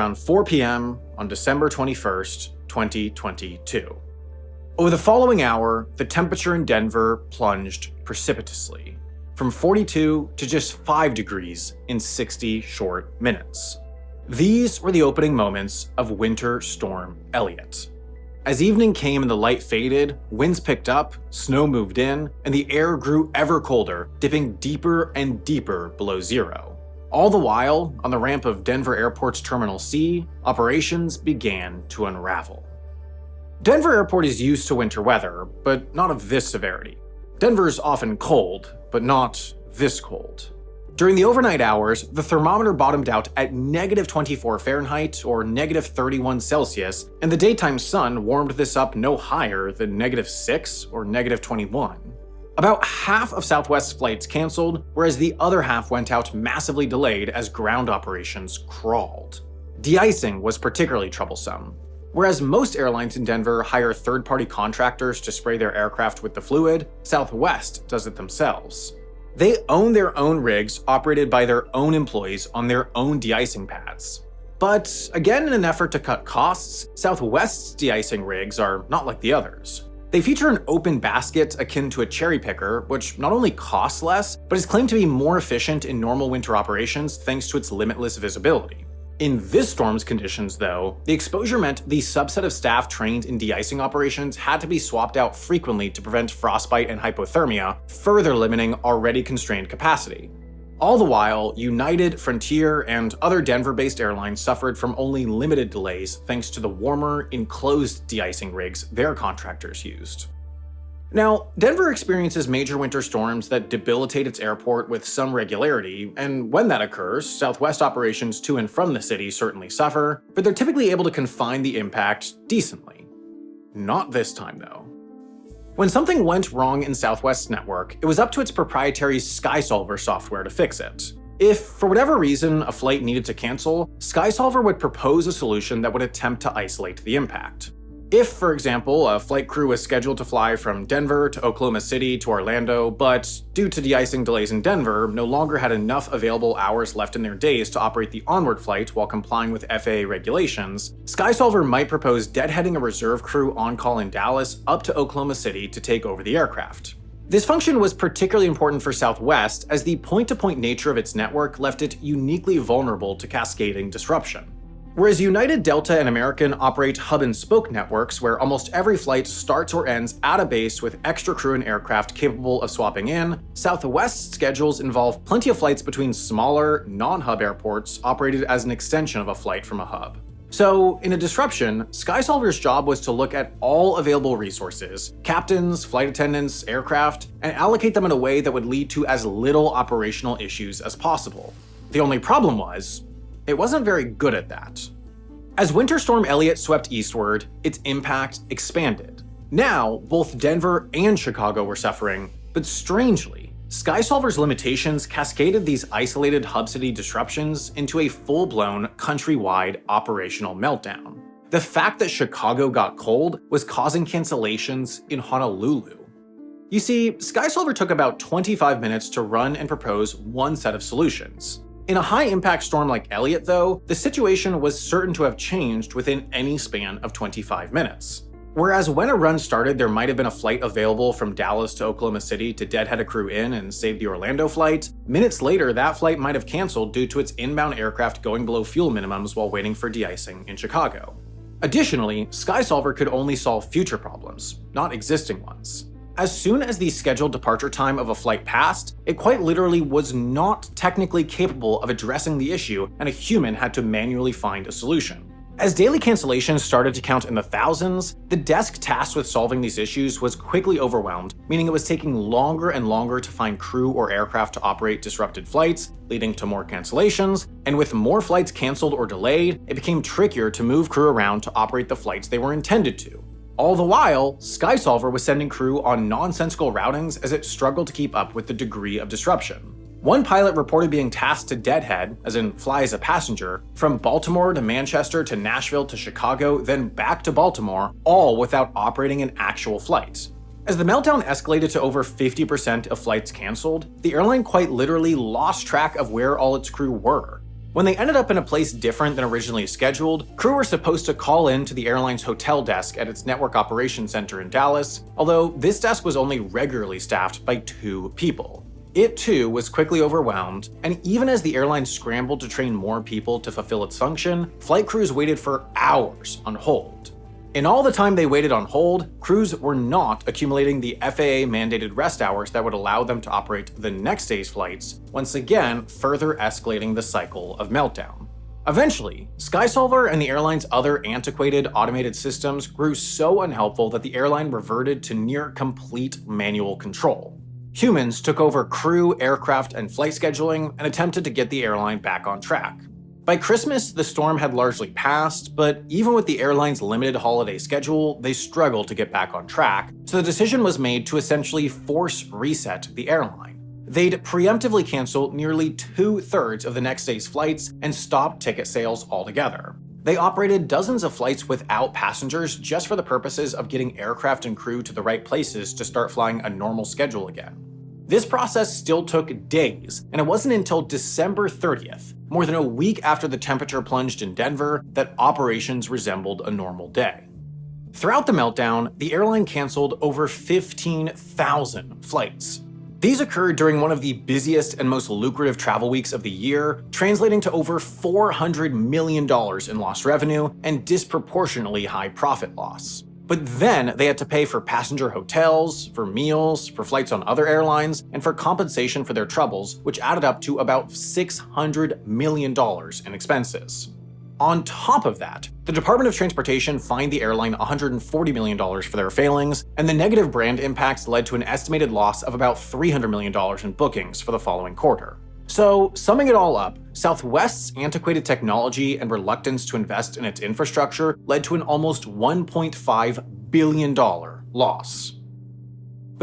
around 4 p.m. on December 21st, 2022. Over the following hour, the temperature in Denver plunged precipitously, from 42 to just 5 degrees in 60 short minutes. These were the opening moments of Winter Storm Elliott. As evening came and the light faded, winds picked up, snow moved in, and the air grew ever colder, dipping deeper and deeper below zero. All the while, on the ramp of Denver Airport's Terminal C, operations began to unravel. Denver Airport is used to winter weather, but not of this severity. Denver's often cold, but not this cold. During the overnight hours, the thermometer bottomed out at -24 Fahrenheit or -31 Celsius, and the daytime sun warmed this up no higher than -6 or -21. About half of Southwest's flights canceled, whereas the other half went out massively delayed as ground operations crawled. De-icing was particularly troublesome. Whereas most airlines in Denver hire third-party contractors to spray their aircraft with the fluid, Southwest does it themselves. They own their own rigs operated by their own employees on their own de-icing pads. But again, in an effort to cut costs, Southwest's de-icing rigs are not like the others. They feature an open basket akin to a cherry picker, which not only costs less, but is claimed to be more efficient in normal winter operations thanks to its limitless visibility. In this storm's conditions, though, the exposure meant the subset of staff trained in de-icing operations had to be swapped out frequently to prevent frostbite and hypothermia, further limiting already constrained capacity. All the while, United, Frontier, and other Denver-based airlines suffered from only limited delays thanks to the warmer, enclosed de-icing rigs their contractors used. Now, Denver experiences major winter storms that debilitate its airport with some regularity, and when that occurs, Southwest operations to and from the city certainly suffer, but they're typically able to confine the impact decently. Not this time, though. When something went wrong in Southwest's network, it was up to its proprietary SkySolver software to fix it. If, for whatever reason, a flight needed to cancel, SkySolver would propose a solution that would attempt to isolate the impact. If, for example, a flight crew was scheduled to fly from Denver to Oklahoma City to Orlando, but due to de-icing delays in Denver, no longer had enough available hours left in their days to operate the onward flight while complying with FAA regulations, SkySolver might propose deadheading a reserve crew on call in Dallas up to Oklahoma City to take over the aircraft. This function was particularly important for Southwest as the point-to-point nature of its network left it uniquely vulnerable to cascading disruption. Whereas United, Delta, and American operate hub-and-spoke networks where almost every flight starts or ends at a base with extra crew and aircraft capable of swapping in, Southwest's schedules involve plenty of flights between smaller, non-hub airports operated as an extension of a flight from a hub. So, in a disruption, SkySolver's job was to look at all available resources, captains, flight attendants, aircraft, and allocate them in a way that would lead to as little operational issues as possible. The only problem was, it wasn't very good at that. As Winter Storm Elliott swept eastward, its impact expanded. Now, both Denver and Chicago were suffering, but strangely, SkySolver's limitations cascaded these isolated hub city disruptions into a full-blown, countrywide operational meltdown. The fact that Chicago got cold was causing cancellations in Honolulu. You see, SkySolver took about 25 minutes to run and propose one set of solutions. In a high-impact storm like Elliott, though, the situation was certain to have changed within any span of 25 minutes. Whereas when a run started, there might have been a flight available from Dallas to Oklahoma City to deadhead a crew in and save the Orlando flight, minutes later that flight might have canceled due to its inbound aircraft going below fuel minimums while waiting for de-icing in Chicago. Additionally, SkySolver could only solve future problems, not existing ones. As soon as the scheduled departure time of a flight passed, it quite literally was not technically capable of addressing the issue, and a human had to manually find a solution. As daily cancellations started to count in the thousands, the desk tasked with solving these issues was quickly overwhelmed, meaning it was taking longer and longer to find crew or aircraft to operate disrupted flights, leading to more cancellations, and with more flights canceled or delayed, it became trickier to move crew around to operate the flights they were intended to. All the while, SkySolver was sending crew on nonsensical routings as it struggled to keep up with the degree of disruption. One pilot reported being tasked to deadhead, as in fly as a passenger, from Baltimore to Manchester to Nashville to Chicago, then back to Baltimore, all without operating an actual flight. As the meltdown escalated to over 50% of flights canceled, the airline quite literally lost track of where all its crew were. When they ended up in a place different than originally scheduled, crew were supposed to call in to the airline's hotel desk at its network operations center in Dallas, although this desk was only regularly staffed by 2 people. It too was quickly overwhelmed, and even as the airline scrambled to train more people to fulfill its function, flight crews waited for hours on hold. In all the time they waited on hold, crews were not accumulating the FAA-mandated rest hours that would allow them to operate the next day's flights, once again further escalating the cycle of meltdown. Eventually, SkySolver and the airline's other antiquated automated systems grew so unhelpful that the airline reverted to near complete manual control. Humans took over crew, aircraft, and flight scheduling and attempted to get the airline back on track. By Christmas, the storm had largely passed, but even with the airline's limited holiday schedule, they struggled to get back on track, so the decision was made to essentially force reset the airline. They'd preemptively cancel nearly 2/3 of the next day's flights and stop ticket sales altogether. They operated dozens of flights without passengers just for the purposes of getting aircraft and crew to the right places to start flying a normal schedule again. This process still took days, and it wasn't until December 30th, more than a week after the temperature plunged in Denver, that operations resembled a normal day. Throughout the meltdown, the airline canceled over 15,000 flights. These occurred during one of the busiest and most lucrative travel weeks of the year, translating to over $400 million in lost revenue and disproportionately high profit loss. But then they had to pay for passenger hotels, for meals, for flights on other airlines, and for compensation for their troubles, which added up to about $600 million in expenses. On top of that, the Department of Transportation fined the airline $140 million for their failings, and the negative brand impacts led to an estimated loss of about $300 million in bookings for the following quarter. So, summing it all up, Southwest's antiquated technology and reluctance to invest in its infrastructure led to an almost $1.5 billion loss.